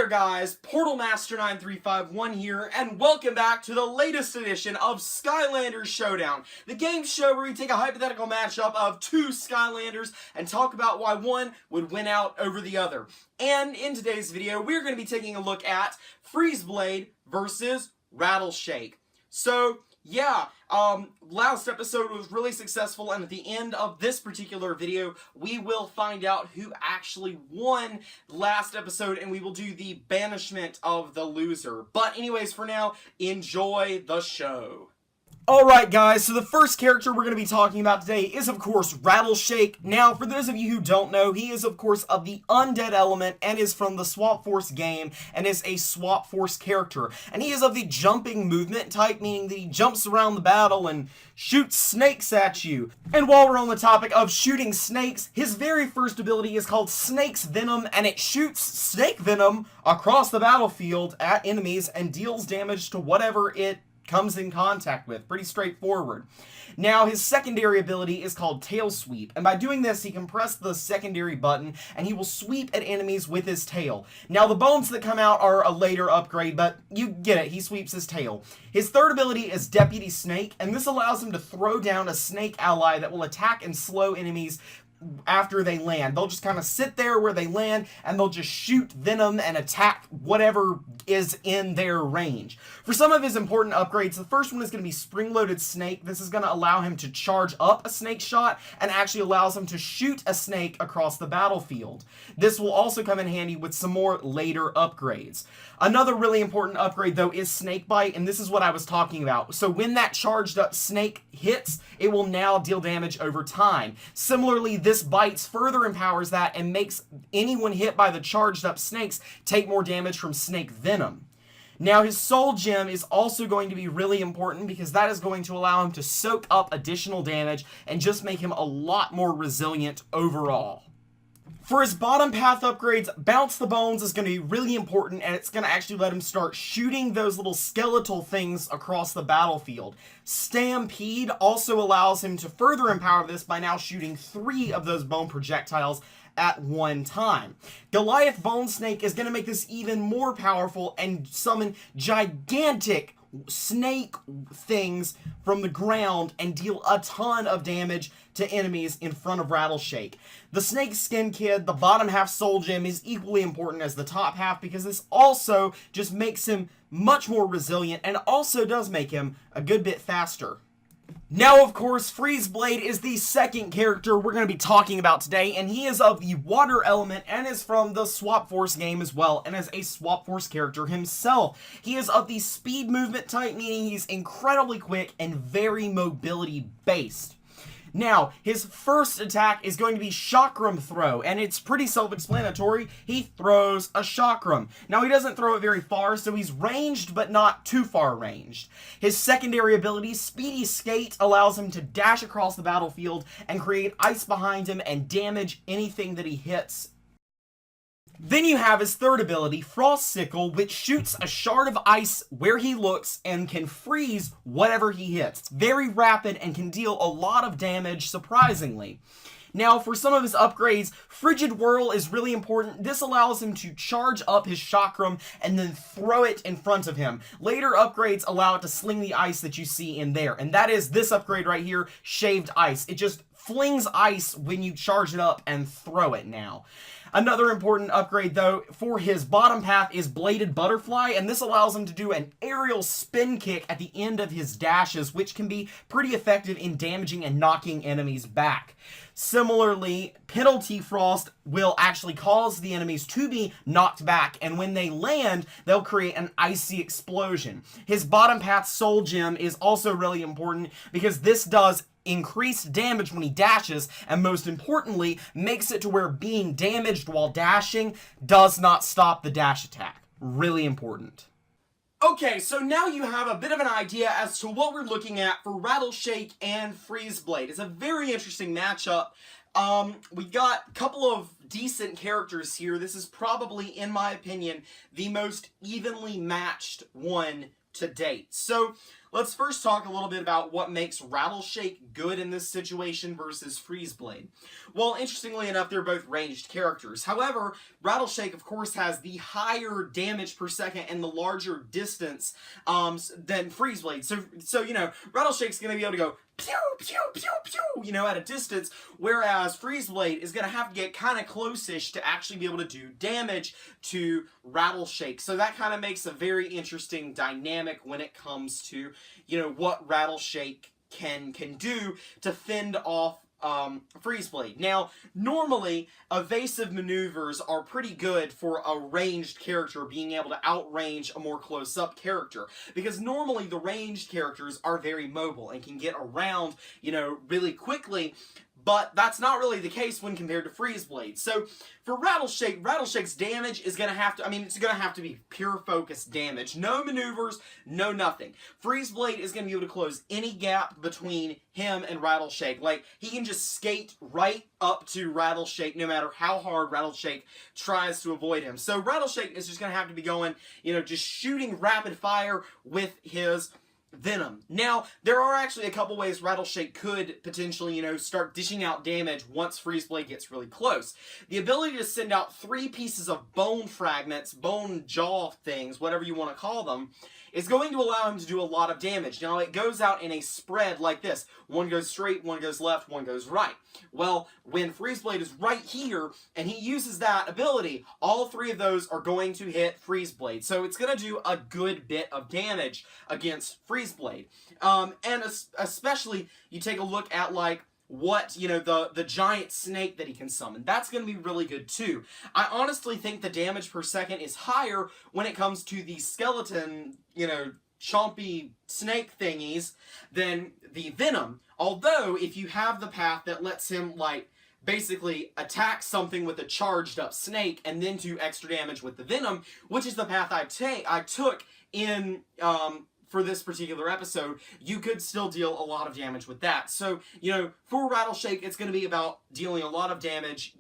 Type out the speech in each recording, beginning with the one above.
there guys, Portal Master 9351 here, and welcome back to the latest edition of Skylanders Showdown, the game show where we take a hypothetical matchup of two Skylanders and talk about why one would win out over the other. And in today's video, we're going to be taking a look at Freeze Blade versus Rattle Shake. So, yeah, last episode was really successful, and at the end of this particular video, we will find out who actually won last episode, and we will do the banishment of the loser. But anyways, for now, enjoy the show. Alright guys, so the first character we're going to be talking about today is of course Rattle Shake. Now, for those of you who don't know, he is of course of the Undead element and is from the Swap Force game and is a Swap Force character. And he is of the jumping movement type, meaning that he jumps around the battle and shoots snakes at you. And while we're on the topic of shooting snakes, his very first ability is called Snake's Venom, and it shoots snake venom across the battlefield at enemies and deals damage to whatever it comes in contact with. Pretty straightforward. Now, his secondary ability is called Tail Sweep, and by doing this, he can press the secondary button, and he will sweep at enemies with his tail. Now, the bones that come out are a later upgrade, but you get it, he sweeps his tail. His third ability is Deputy Snake, and this allows him to throw down a snake ally that will attack and slow enemies after they land. They'll just kind of sit there where they land, and they'll just shoot venom and attack whatever is in their range. For some of his important upgrades, the first one is going to be Spring-Loaded Snake. This is going to allow him to charge up a snake shot and actually allows him to shoot a snake across the battlefield. This will also come in handy with some more later upgrades. Another really important upgrade, though, is Snake Bite, and this is what I was talking about. So when that charged up snake hits, it will now deal damage over time. Similarly, this bites further empowers that and makes anyone hit by the charged up snakes take more damage from snake venom. Now, his soul gem is also going to be really important because that is going to allow him to soak up additional damage and just make him a lot more resilient overall. For his bottom path upgrades, Bounce the Bones is going to be really important, and it's going to actually let him start shooting those little skeletal things across the battlefield. Stampede also allows him to further empower this by now shooting 3 of those bone projectiles at one time. Goliath Bone Snake is going to make this even more powerful and summon gigantic snake things from the ground and deal a ton of damage to enemies in front of Rattle Shake. The Snake Skin Kid, the bottom half soul gem, is equally important as the top half because this also just makes him much more resilient and also does make him a good bit faster. Now, of course, Freeze Blade is the second character we're going to be talking about today, and he is of the water element and is from the Swap Force game as well, and is a Swap Force character himself. He is of the speed movement type, meaning he's incredibly quick and very mobility based. Now, his first attack is going to be Chakrams Throw, and it's pretty self-explanatory. He throws a chakram. Now, he doesn't throw it very far, so he's ranged, but not too far ranged. His secondary ability, Speedy Skate, allows him to dash across the battlefield and create ice behind him and damage anything that he hits. Then you have his third ability, Frost Sickle, which shoots a shard of ice where he looks and can freeze whatever he hits. It's very rapid and can deal a lot of damage, surprisingly. Now, for some of his upgrades, Frigid Whirl is really important. This allows him to charge up his chakram and then throw it in front of him. Later upgrades allow it to sling the ice that you see in there, and that is this upgrade right here, Shaved Ice. It just flings ice when you charge it up and throw it now. Another important upgrade, though, for his bottom path is Bladed Butterfly, and this allows him to do an aerial spin kick at the end of his dashes, which can be pretty effective in damaging and knocking enemies back. Similarly, Penalty Frost will actually cause the enemies to be knocked back, and when they land, they'll create an icy explosion. His bottom path Soul Gem is also really important because this does increased damage when he dashes, and most importantly, makes it to where being damaged while dashing does not stop the dash attack. Really important. Okay, so now you have a bit of an idea as to what we're looking at for Rattle Shake and Freeze Blade. It's a very interesting matchup. We got a couple of decent characters here. This is probably, in my opinion, the most evenly matched one to date. So Let's first talk a little bit about what makes Rattle Shake good in this situation versus Freeze Blade. Well, interestingly enough, they're both ranged characters. However, Rattle Shake, of course, has the higher damage per second and the larger distance than Freeze Blade. So you know, Rattle Shake's going to be able to go pew, pew, pew, pew, you know, at a distance, whereas Freeze Blade is going to have to get kind of close-ish to actually be able to do damage to Rattle Shake. So that kind of makes a very interesting dynamic when it comes to, you know, what Rattle Shake can do to fend off Freeze Blade. Now, normally, evasive maneuvers are pretty good for a ranged character being able to outrange a more close-up character, because normally the ranged characters are very mobile and can get around, you know, really quickly, but that's not really the case when compared to Freeze Blade. So, for Rattle Shake's damage is going to have to, it's going to have to be pure focused damage. No maneuvers, no nothing. Freeze Blade is going to be able to close any gap between him and Rattle Shake. Like, he can just skate right up to Rattle Shake no matter how hard Rattle Shake tries to avoid him. So, Rattle Shake is just going to have to be going, you know, just shooting rapid fire with his Venom. Now, there are actually a couple ways Rattle Shake could potentially, you know, start dishing out damage once Freeze Blade gets really close. The ability to send out 3 pieces of bone fragments, bone jaw things, whatever you want to call them, is going to allow him to do a lot of damage. Now, it goes out in a spread like this. One goes straight, one goes left, one goes right. Well, when Freeze Blade is right here, and he uses that ability, all 3 of those are going to hit Freeze Blade. So it's going to do a good bit of damage against Freeze Blade. And especially, you take a look at, like, what, you know, the giant snake that he can summon. That's going to be really good too. I honestly think the damage per second is higher when it comes to the skeleton, you know, chompy snake thingies than the Venom. Although, if you have the path that lets him, like, basically attack something with a charged up snake and then do extra damage with the Venom, which is the path I took in, for this particular episode, you could still deal a lot of damage with that. So, you know, for Rattle Shake, it's going to be about dealing a lot of damage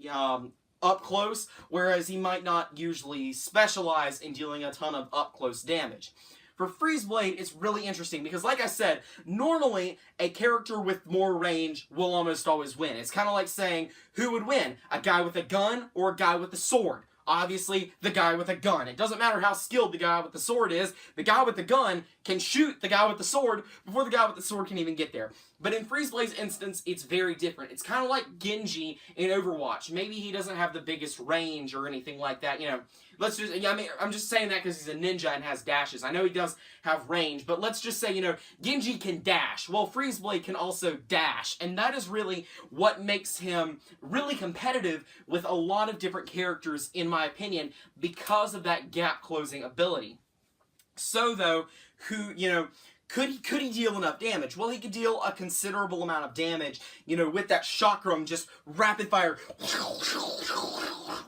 up close, whereas he might not usually specialize in dealing a ton of up close damage. For Freeze Blade, it's really interesting because, like I said, normally a character with more range will almost always win. It's kind of like saying, who would win? A guy with a gun or a guy with a sword? Obviously, the guy with a gun. It doesn't matter how skilled the guy with the sword is. The guy with the gun can shoot the guy with the sword before the guy with the sword can even get there. But in Freeze Blade's instance, it's very different. It's kind of like Genji in Overwatch. Maybe he doesn't have the biggest range or anything like that, you know. Let's just, I'm just saying that because he's a ninja and has dashes. I know he does have range, but let's just say, you know, Genji can dash. Well, Freeze Blade can also dash, and that is really what makes him really competitive with a lot of different characters, in my opinion, because of that gap-closing ability. So, though, could he deal enough damage? Well, he could deal a considerable amount of damage, you know, with that chakram, just rapid fire,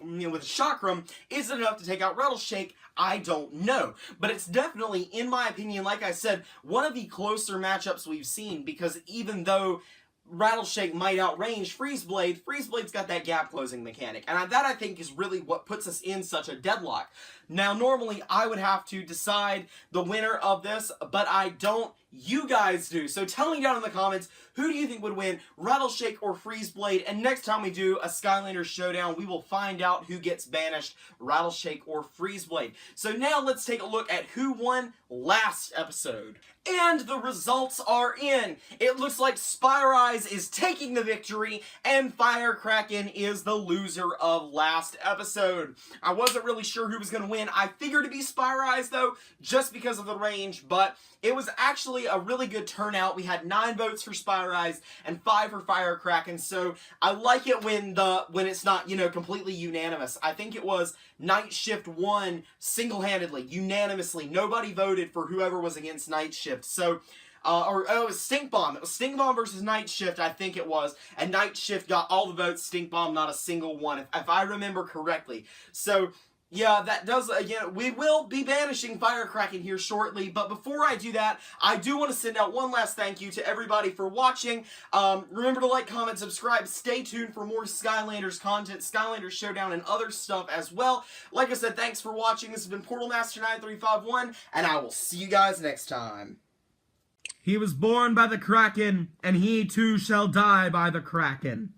you know, with a chakram. Is it enough to take out Rattle Shake? I don't know. But it's definitely, in my opinion, like I said, one of the closer matchups we've seen, because even though Rattle Shake might outrange Freeze Blade, Freeze Blade's got that gap closing mechanic, and that I think is really what puts us in such a deadlock. Now, normally I would have to decide the winner of this, but I don't. You guys do. So tell me down in the comments, who do you think would win, Rattle Shake or Freeze Blade? And next time we do a Skylanders Showdown, we will find out who gets banished, Rattle Shake or Freeze Blade. So now let's take a look at who won last episode. And the results are in. It looks like Spire Eyes is taking the victory, and Firecracken is the loser of last episode. I wasn't really sure who was going to win. I figured it'd be Spire Eyes, though, just because of the range, but it was actually a really good turnout. We had 9 votes for Spire Eyes and 5 for Firecracken, so I like it when it's not, you know, completely unanimous. I think it was Night Shift won single-handedly, unanimously. Nobody voted for whoever was against Night Shift. So, it was Stink Bomb. It was Stink Bomb versus Night Shift, I think it was. And Night Shift got all the votes, Stink Bomb not a single one, if I remember correctly. So, yeah, that does, again, we will be banishing Firecracken here shortly, but before I do that, I do want to send out one last thank you to everybody for watching. Remember to like, comment, subscribe, stay tuned for more Skylanders content, Skylanders Showdown, and other stuff as well. Like I said, thanks for watching. This has been Portal Master 9351, and I will see you guys next time. He was born by the Kraken, and he too shall die by the Kraken.